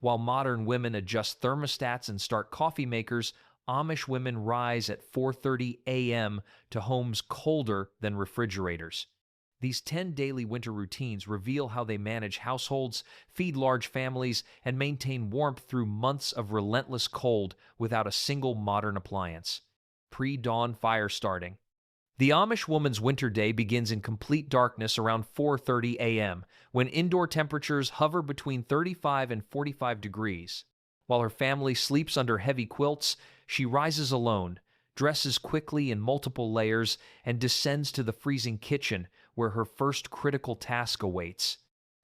While modern women adjust thermostats and start coffee makers, Amish women rise at 4:30 a.m. to homes colder than refrigerators. These 10 daily winter routines reveal how they manage households, feed large families, and maintain warmth through months of relentless cold without a single modern appliance. Pre-dawn fire starting. The Amish woman's winter day begins in complete darkness around 4:30 a.m., when indoor temperatures hover between 35 and 45 degrees. While her family sleeps under heavy quilts, she rises alone, dresses quickly in multiple layers, and descends to the freezing kitchen, where her first critical task awaits.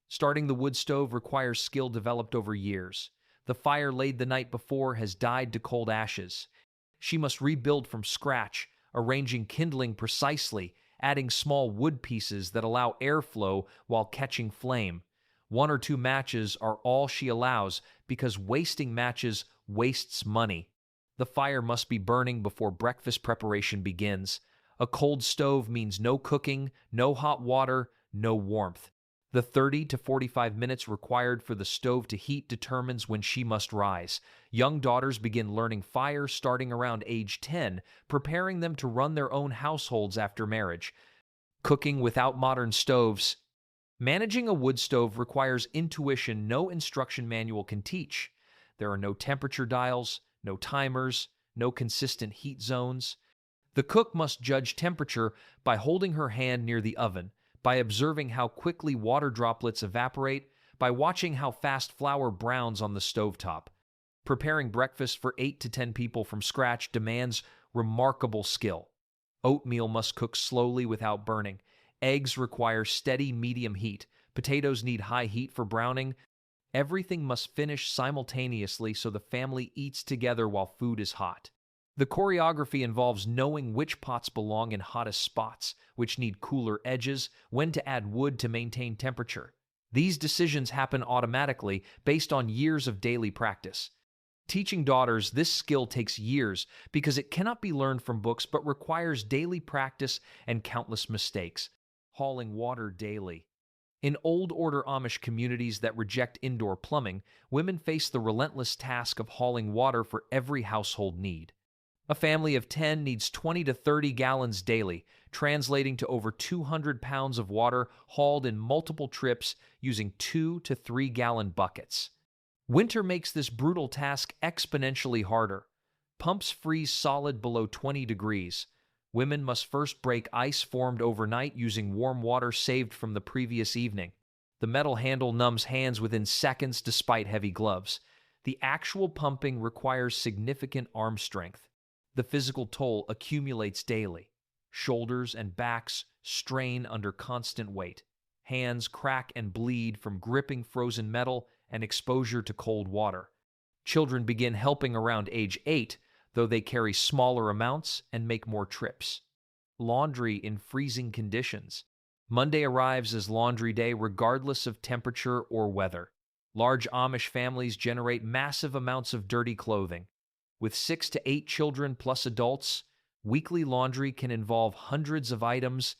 Starting the wood stove requires skill developed over years. The fire laid the night before has died to cold ashes. She must rebuild from scratch, arranging kindling precisely, adding small wood pieces that allow airflow while catching flame. One or two matches are all she allows because wasting matches wastes money. The fire must be burning before breakfast preparation begins. A cold stove means no cooking, no hot water, no warmth. The 30 to 45 minutes required for the stove to heat determines when she must rise. Young daughters begin learning fire starting around age 10, preparing them to run their own households after marriage. Cooking without modern stoves. Managing a wood stove requires intuition no instruction manual can teach. There are no temperature dials, no timers, no consistent heat zones. The cook must judge temperature by holding her hand near the oven, by observing how quickly water droplets evaporate, by watching how fast flour browns on the stovetop. Preparing breakfast for 8 to 10 people from scratch demands remarkable skill. Oatmeal must cook slowly without burning. Eggs require steady medium heat. Potatoes need high heat for browning. Everything must finish simultaneously so the family eats together while food is hot. The choreography involves knowing which pots belong in hottest spots, which need cooler edges, when to add wood to maintain temperature. These decisions happen automatically based on years of daily practice. Teaching daughters this skill takes years because it cannot be learned from books but requires daily practice and countless mistakes. Hauling water daily. In old order Amish communities that reject indoor plumbing, women face the relentless task of hauling water for every household need. A family of 10 needs 20 to 30 gallons daily, translating to over 200 pounds of water hauled in multiple trips using 2 to 3 gallon buckets. Winter makes this brutal task exponentially harder. Pumps freeze solid below 20 degrees. Women must first break ice formed overnight using warm water saved from the previous evening. The metal handle numbs hands within seconds despite heavy gloves. The actual pumping requires significant arm strength. The physical toll accumulates daily. Shoulders and backs strain under constant weight. Hands crack and bleed from gripping frozen metal and exposure to cold water. Children begin helping around age 8, though they carry smaller amounts and make more trips. Laundry in freezing conditions. Monday arrives as laundry day regardless of temperature or weather. Large Amish families generate massive amounts of dirty clothing. With 6 to 8 children plus adults, weekly laundry can involve hundreds of items.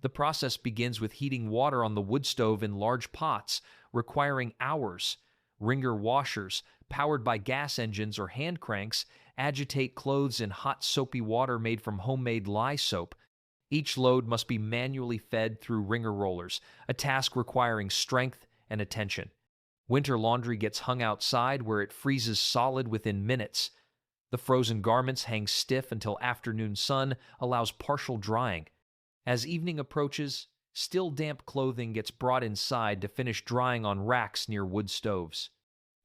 The process begins with heating water on the wood stove in large pots, requiring hours. Wringer washers, powered by gas engines or hand cranks, agitate clothes in hot soapy water made from homemade lye soap. Each load must be manually fed through wringer rollers, a task requiring strength and attention. Winter laundry gets hung outside where it freezes solid within minutes. The frozen garments hang stiff until afternoon sun allows partial drying. As evening approaches, still damp clothing gets brought inside to finish drying on racks near wood stoves.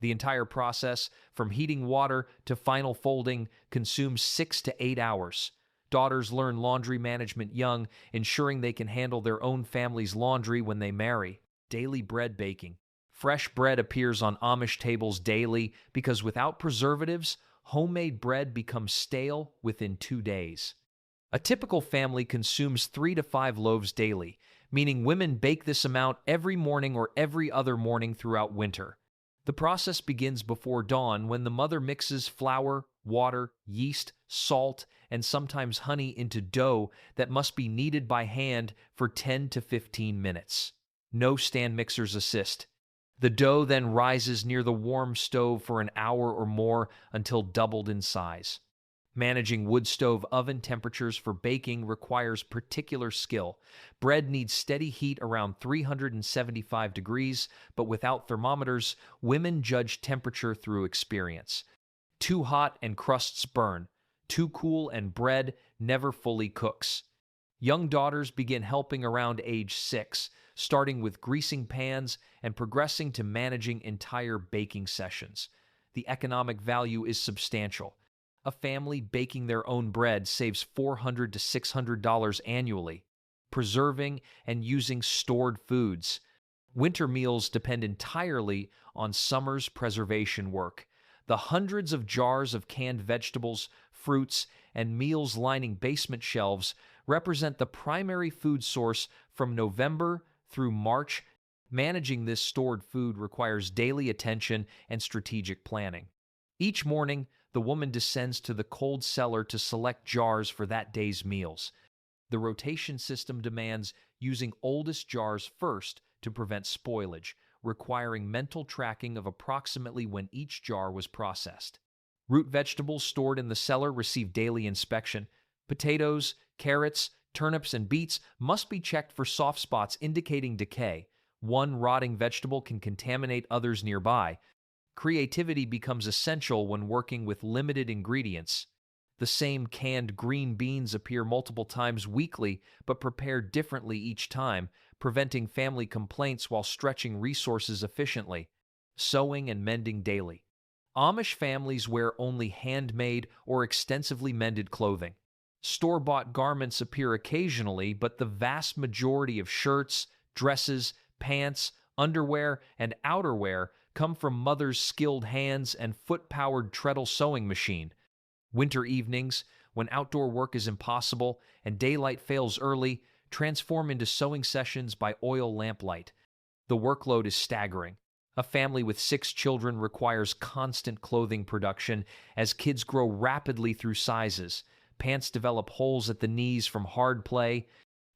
The entire process, from heating water to final folding, consumes 6 to 8 hours. Daughters learn laundry management young, ensuring they can handle their own family's laundry when they marry. Daily bread baking. Fresh bread appears on Amish tables daily because without preservatives, homemade bread becomes stale within 2 days. A typical family consumes 3 to 5 loaves daily, meaning women bake this amount every morning or every other morning throughout winter. The process begins before dawn when the mother mixes flour, water, yeast, salt, and sometimes honey into dough that must be kneaded by hand for 10 to 15 minutes. No stand mixers assist. The dough then rises near the warm stove for an hour or more until doubled in size. Managing wood stove oven temperatures for baking requires particular skill. Bread needs steady heat around 375 degrees, but without thermometers, women judge temperature through experience. Too hot and crusts burn. Too cool and bread never fully cooks. Young daughters begin helping around age 6, starting with greasing pans and progressing to managing entire baking sessions. The economic value is substantial. A family baking their own bread saves $400 to $600 annually. Preserving and using stored foods. Winter meals depend entirely on summer's preservation work. The hundreds of jars of canned vegetables, fruits, and meals lining basement shelves represent the primary food source from November through March. Managing this stored food requires daily attention and strategic planning. Each morning, the woman descends to the cold cellar to select jars for that day's meals. The rotation system demands using oldest jars first to prevent spoilage, requiring mental tracking of approximately when each jar was processed. Root vegetables stored in the cellar receive daily inspection. Potatoes, carrots, turnips, and beets must be checked for soft spots indicating decay. One rotting vegetable can contaminate others nearby. Creativity becomes essential when working with limited ingredients. The same canned green beans appear multiple times weekly, but prepared differently each time, preventing family complaints while stretching resources efficiently. Sewing and mending daily. Amish families wear only handmade or extensively mended clothing. Store-bought garments appear occasionally, but the vast majority of shirts, dresses, pants, underwear, and outerwear come from mothers' skilled hands and foot-powered treadle sewing machine. Winter evenings, when outdoor work is impossible and daylight fails early, transform into sewing sessions by oil lamplight. The workload is staggering. A family with 6 children requires constant clothing production as kids grow rapidly through sizes. Pants develop holes at the knees from hard play.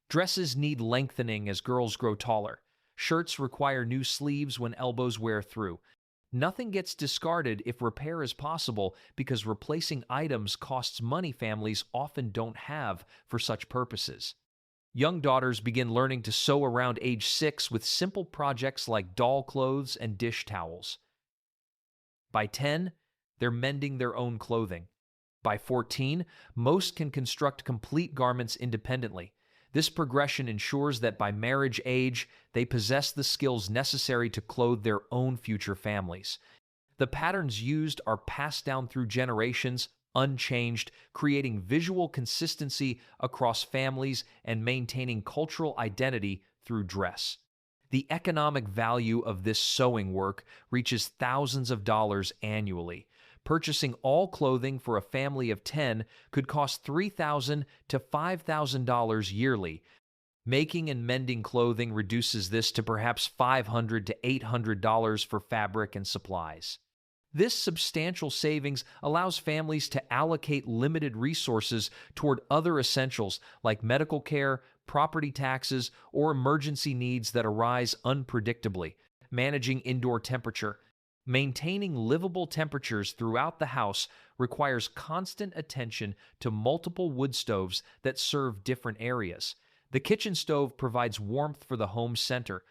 Dresses need lengthening as girls grow taller. Shirts require new sleeves when elbows wear through. Nothing gets discarded if repair is possible because replacing items costs money families often don't have for such purposes. Young daughters begin learning to sew around age 6 with simple projects like doll clothes and dish towels. By 10, they're mending their own clothing. By 14, most can construct complete garments independently. This progression ensures that by marriage age, they possess the skills necessary to clothe their own future families. The patterns used are passed down through generations, unchanged, creating visual consistency across families and maintaining cultural identity through dress. The economic value of this sewing work reaches thousands of dollars annually. Purchasing all clothing for a family of 10 could cost $3,000 to $5,000 yearly. Making and mending clothing reduces this to perhaps $500 to $800 for fabric and supplies. This substantial savings allows families to allocate limited resources toward other essentials like medical care, property taxes, or emergency needs that arise unpredictably. Managing indoor temperature. Maintaining livable temperatures throughout the house requires constant attention to multiple wood stoves that serve different areas. The kitchen stove provides warmth for the home center.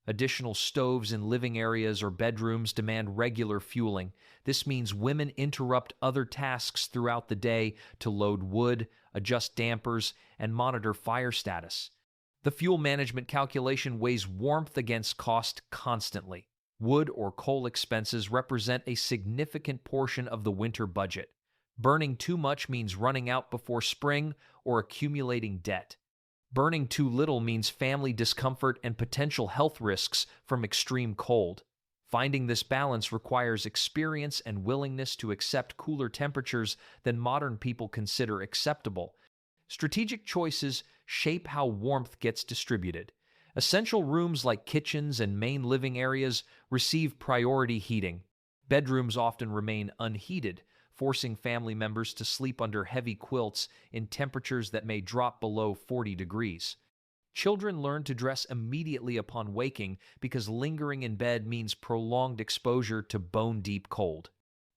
Additional stoves in living areas or bedrooms demand regular fueling. This means women interrupt other tasks throughout the day to load wood, adjust dampers, and monitor fire status. The fuel management calculation weighs warmth against cost constantly. Wood or coal expenses represent a significant portion of the winter budget. Burning too much means running out before spring or accumulating debt. Burning too little means family discomfort and potential health risks from extreme cold. Finding this balance requires experience and willingness to accept cooler temperatures than modern people consider acceptable. Strategic choices shape how warmth gets distributed. Essential rooms like kitchens and main living areas receive priority heating. Bedrooms often remain unheated, forcing family members to sleep under heavy quilts in temperatures that may drop below 40 degrees. Children learn to dress immediately upon waking because lingering in bed means prolonged exposure to bone-deep cold.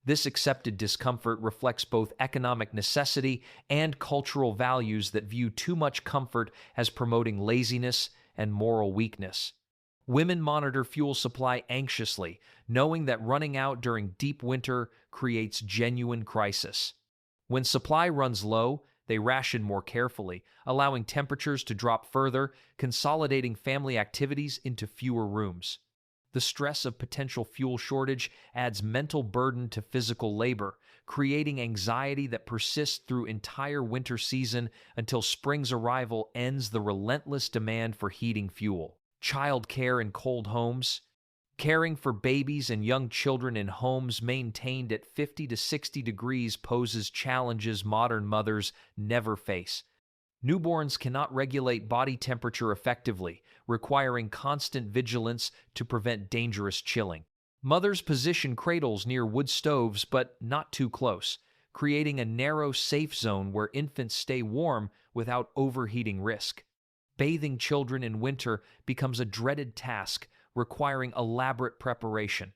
This accepted discomfort reflects both economic necessity and cultural values that view too much comfort as promoting laziness and moral weakness. Women monitor fuel supply anxiously, knowing that running out during deep winter creates genuine crisis. When supply runs low, they ration more carefully, allowing temperatures to drop further, consolidating family activities into fewer rooms. The stress of potential fuel shortage adds mental burden to physical labor, creating anxiety that persists through entire winter season until spring's arrival ends the relentless demand for heating fuel. Child care in cold homes. Caring for babies and young children in homes maintained at 50 to 60 degrees poses challenges modern mothers never face. Newborns cannot regulate body temperature effectively, requiring constant vigilance to prevent dangerous chilling. Mothers position cradles near wood stoves, but not too close, creating a narrow, safe zone where infants stay warm without overheating risk. Bathing children in winter becomes a dreaded task, requiring elaborate preparation.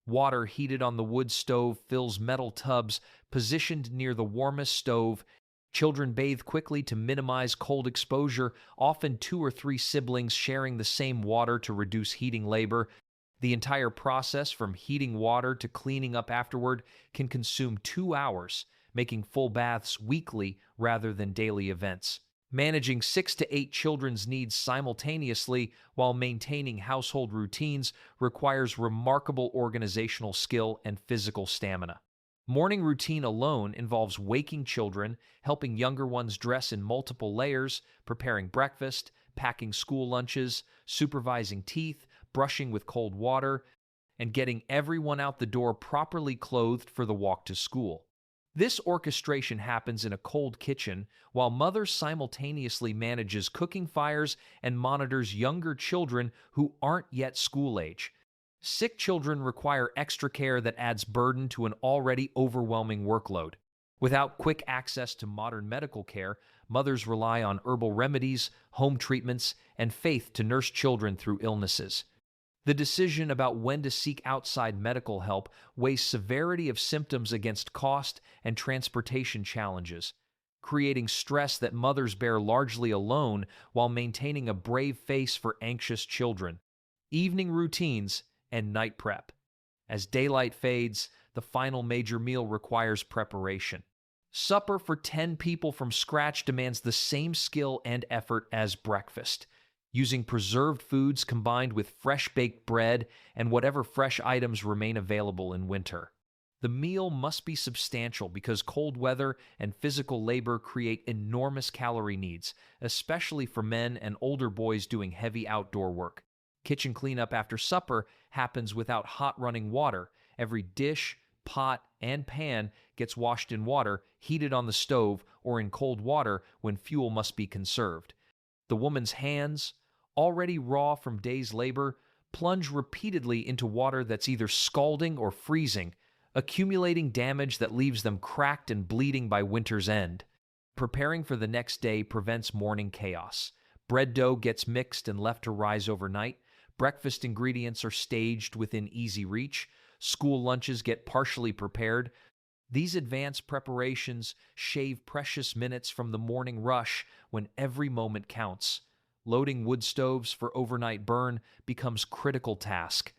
Water heated on the wood stove fills metal tubs positioned near the warmest stove. Children bathe quickly to minimize cold exposure, often 2 or 3 siblings sharing the same water to reduce heating labor. The entire process, from heating water to cleaning up afterward, can consume 2 hours, making full baths weekly rather than daily events. Managing 6 to 8 children's needs simultaneously while maintaining household routines requires remarkable organizational skill and physical stamina. Morning routine alone involves waking children, helping younger ones dress in multiple layers, preparing breakfast, packing school lunches, supervising teeth, brushing with cold water, and getting everyone out the door properly clothed for the walk to school. This orchestration happens in a cold kitchen while mother simultaneously manages cooking fires and monitors younger children who aren't yet school age. Sick children require extra care that adds burden to an already overwhelming workload. Without quick access to modern medical care, mothers rely on herbal remedies, home treatments, and faith to nurse children through illnesses. The decision about when to seek outside medical help weighs severity of symptoms against cost and transportation challenges, creating stress that mothers bear largely alone while maintaining a brave face for anxious children. Evening routines and night prep. As daylight fades, the final major meal requires preparation. Supper for 10 people from scratch demands the same skill and effort as breakfast, using preserved foods combined with fresh-baked bread and whatever fresh items remain available in winter. The meal must be substantial because cold weather and physical labor create enormous calorie needs, especially for men and older boys doing heavy outdoor work. Kitchen cleanup after supper happens without hot running water. Every dish, pot, and pan gets washed in water, heated on the stove, or in cold water when fuel must be conserved. The woman's hands, already raw from days' labor, plunge repeatedly into water that's either scalding or freezing, accumulating damage that leaves them cracked and bleeding by winter's end. Preparing for the next day prevents morning chaos. Bread dough gets mixed and left to rise overnight. Breakfast ingredients are staged within easy reach. School lunches get partially prepared. These advanced preparations shave precious minutes from the morning rush when every moment counts. Loading wood stoves for overnight burn becomes a critical task.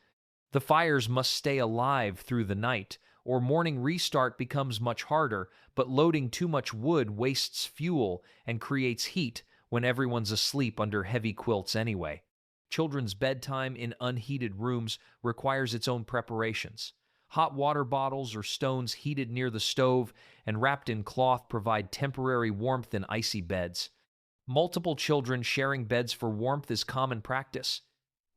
The fires must stay alive through the night, or morning restart becomes much harder, but loading too much wood wastes fuel and creates heat when everyone's asleep under heavy quilts anyway. Children's bedtime in unheated rooms requires its own preparations. Hot water bottles or stones heated near the stove and wrapped in cloth provide temporary warmth in icy beds. Multiple children sharing beds for warmth is common practice,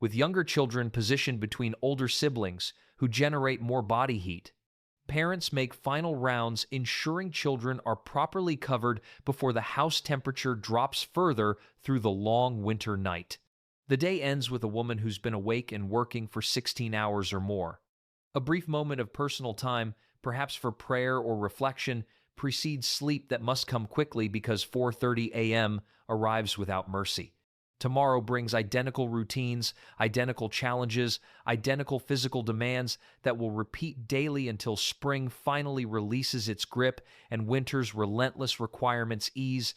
with younger children positioned between older siblings who generate more body heat. Parents make final rounds ensuring children are properly covered before the house temperature drops further through the long winter night. The day ends with a woman who's been awake and working for 16 hours or more. A brief moment of personal time, perhaps for prayer or reflection, precedes sleep that must come quickly because 4:30 a.m. arrives without mercy. Tomorrow brings identical routines, identical challenges, identical physical demands that will repeat daily until spring finally releases its grip and winter's relentless requirements ease